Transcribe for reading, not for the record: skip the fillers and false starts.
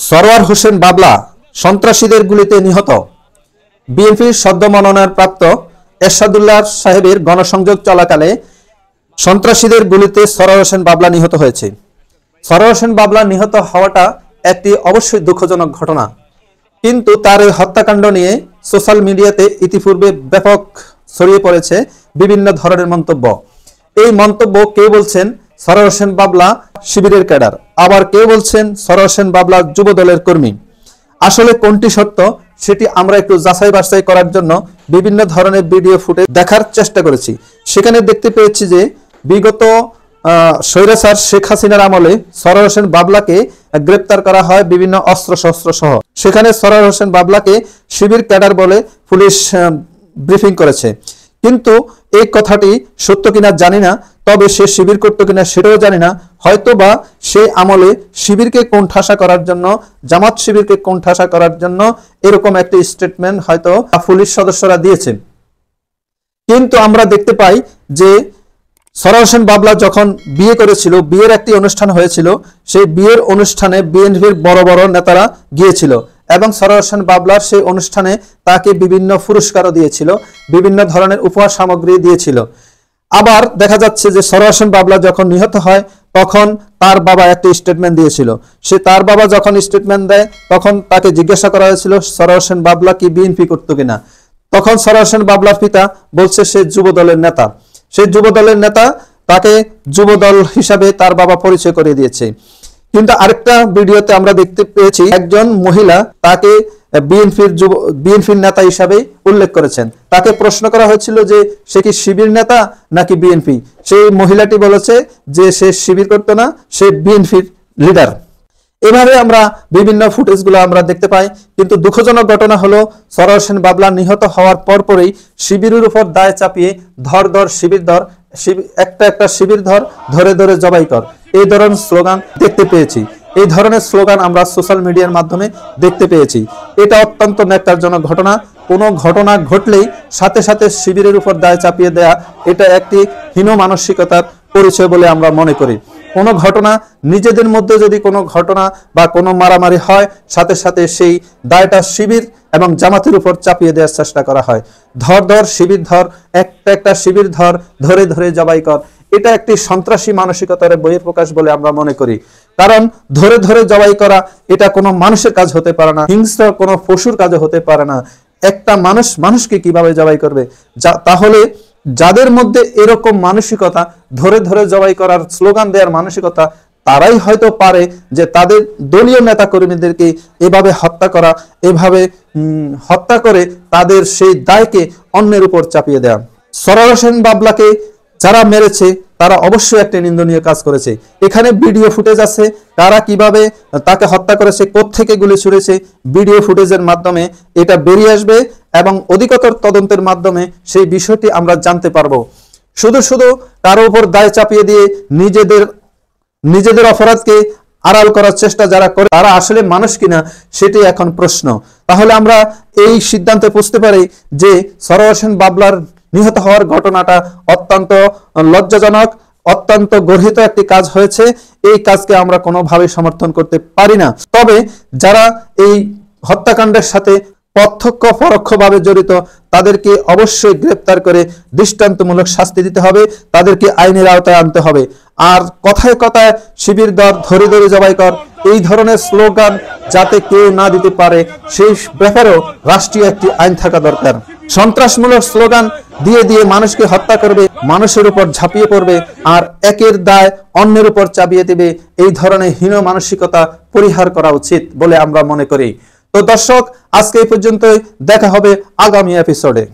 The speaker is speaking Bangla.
সরওয়ার হোসেন বাবলা সন্ত্রাসীদের গুলিতে নিহত। বিএনপির সদ্য মনোনয়নপ্রাপ্ত এরশাদুল্লাহ সাহেবের গণসংযোগ চলাকালে সন্ত্রাসীদের গুলিতে সরওয়ার হোসেন বাবলা নিহত হয়েছে। সরওয়ার হোসেন বাবলা নিহত হওয়াটা একটি অবশ্যই দুঃখজনক ঘটনা, কিন্তু তার এই হত্যাকাণ্ড নিয়ে সোশ্যাল মিডিয়াতে ইতিপূর্বে ব্যাপক ছড়িয়ে পড়েছে বিভিন্ন ধরনের মন্তব্য। এই মন্তব্য কেউ বলছেন সরওয়ার হোসেন বাবলা শিবিরের ক্যাডার, আবার কেউ বলছেন সরওয়ার হোসেন বাবলা যুব দলের কর্মী। আসলে কোনটি সত্য সেটি আমরা একটু যাচাই বাছাই করার জন্য বিভিন্ন ধরনের ভিডিও ফুটেজ দেখার চেষ্টা করেছি। সেখানে দেখতে পেয়েছি যে বিগত স্বৈরাচার শেখ হাসিনার আমলে সরওয়ার হোসেন বাবলাকে গ্রেপ্তার করা হয় বিভিন্ন অস্ত্রশস্ত্র সহ। সেখানে সরওয়ার হোসেন বাবলাকে শিবির ক্যাডার বলে পুলিশ ব্রিফিং করেছে, কিন্তু এই কথাটি সত্য কিনা জানি না, তবে সে শিবির করতো কিনা সেটাও জানি না। হয়তো বা সে আমলে শিবিরকে কোণঠাসা করার জন্য, জামাত শিবিরকে কোণঠাসা করার জন্য এরকম একটি স্টেটমেন্ট হয়তো পুলিশ সদস্যরা দিয়েছেন। কিন্তু আমরা দেখতে পাই যে সরওয়ার হোসেন বাবলা যখন বিয়ে করেছিল, বিয়ের একটি অনুষ্ঠান হয়েছিল, সেই বিয়ের অনুষ্ঠানে বিএনপির বড় বড় নেতারা গিয়েছিল এবং সরওয়ার হোসেন বাবলার সেই অনুষ্ঠানে তাকে বিভিন্ন পুরস্কারও দিয়েছিল, বিভিন্ন ধরনের উপহার সামগ্রী দিয়েছিল। আবার দেখা যাচ্ছে যে সরওয়ার হোসেন বাবলা যখন নিহত হয় তখন তার বাবা একটি স্টেটমেন্ট দিয়েছিল। তার বাবা যখন স্টেটমেন্ট দেয় তখন তাকে জিজ্ঞাসা করা হয়েছিল সরওয়ার হোসেন বাবলা কি বিএনপি করতো কিনা। তখন সরওয়ার হোসেন বাবলার পিতা বলছে সে যুব দলের নেতা। সেই যুব দলের নেতা, তাকে যুব দল হিসাবে তার বাবা পরিচয় করে দিয়েছে। কিন্তু আরেকটা ভিডিওতে আমরা দেখতে পেয়েছি একজন মহিলা তাকে বিএনপির নেতা হিসাবে উল্লেখ করেছেন। তাকে প্রশ্ন করা হয়েছিল যে সে কি শিবির নেতা নাকি বিএনপি। সেই মহিলাটি বলেছে যে সে শিবির করতো না, সে বিএনপির লিডার। এভাবে আমরা বিভিন্ন ফুটেজগুলো আমরা দেখতে পাই। কিন্তু দুঃখজনক ঘটনা হলো সরওয়ার হোসেন বাবলা নিহত হওয়ার পরপরই শিবিরের উপর দায় চাপিয়ে ধর ধর শিবির ধর, একটা একটা শিবির ধর, ধরে ধরে জবাই কর, এই ধরনের স্লোগান দেখতে পেয়েছি। এই ধরনের স্লোগান আমরা সোশ্যাল মিডিয়ার মাধ্যমে দেখতে পেয়েছি। এটা অত্যন্ত ন্যাক্কারজনক ঘটনা। কোনো ঘটনা ঘটলেই সাথে সাথে শিবিরের উপর দায় চাপিয়ে দেয়া, এটা একটি হীন মানসিকতার পরিচয় বলে আমরা মনে করি। কোনো ঘটনা নিজেদের মধ্যে যদি কোনো ঘটনা বা কোনো মারামারি হয়, সাথে সাথে সেই দায়টা শিবির এবং জামাতের উপর চাপিয়ে দেওয়ার চেষ্টা করা হয়। ধর ধর শিবির ধর, একটা একটা শিবির ধর, ধরে ধরে জবাই কর, এটা একটি সন্ত্রাসী মানসিকতার বহিঃপ্রকাশ বলে আমরা মনে করি। কারণ ধরে ধরে জবাই করা এটা কোনো মানুষের কাজ হতে পারে না, হিংস্র কোনো পশুর কাজও হতে পারে না। একটা মানুষকে কিভাবে জবাই করবে? তাহলে যাদের মধ্যে এরকম মানসিকতা, ধরে ধরে জবাই করার স্লোগান দেওয়ার মানসিকতা, তারাই হয়তো পারে যে তাদের দলীয় নেতা কর্মীদেরকে এভাবে হত্যা করা, এভাবে হত্যা করে তাদের সেই দায়কে অন্যের উপর চাপিয়ে দেয়া। সরওয়ার হোসেন বাবলাকে যারা মেরেছে তারা অবশ্যই একটা নিন্দনীয় কাজ করেছে। এখানে ভিডিও ফুটেজ আছে, তারা কিভাবে তাকে হত্যা করেছে, কোত্থেকে গুলি ছুড়েছে, ভিডিও ফুটেজের মাধ্যমে এটা বেরিয়ে আসবে এবং অধিকতর তদন্তের মাধ্যমে সেই বিষয়টি আমরা জানতে পারবো। শুধু কারো উপর দায় চাপিয়ে দিয়ে নিজেদের অপরাধকে আড়াল করার চেষ্টা যারা করে, তারা আসলে মানুষ কিনা সেটি এখন প্রশ্ন। তাহলে আমরা এই সিদ্ধান্তে পৌঁছতে পারি যে সরওয়ার হোসেন বাবলার নিহত হওয়ার ঘটনাটা অত্যন্ত লজ্জাজনক, অত্যন্ত গর্হিত একটি কাজ হয়েছে। এই কাজকে আমরা কোনোভাবে সমর্থন করতে পারি না। তবে যারা এই হত্যাকাণ্ডের সাথে প্রত্যক্ষ পরোক্ষভাবে জড়িত, তাদেরকে অবশ্যই গ্রেপ্তার করে দৃষ্টান্তমূলক শাস্তি দিতে হবে, তাদেরকে আইনের আওতায় আনতে হবে। আর কথায় কথায় শিবির দর, ধরে ধরে জবাই কর, এই ধরনের স্লোগান যাতে কেউ না দিতে পারে সেই ব্যাপারেও রাষ্ট্রীয় একটি আইন থাকা দরকার। সন্ত্রাসমূলক স্লোগান দিয়ে দিয়ে মানুষকে হত্যা করবে, মানুষের উপর ঝাঁপিয়ে পড়বে আর একের দায় অন্যের উপর চাপিয়ে দেবে, এই ধরনের হীন মানসিকতা পরিহার করা উচিত বলে আমরা মনে করি। তো দর্শক, আজকে এই পর্যন্তই, দেখা হবে আগামী এপিসোডে।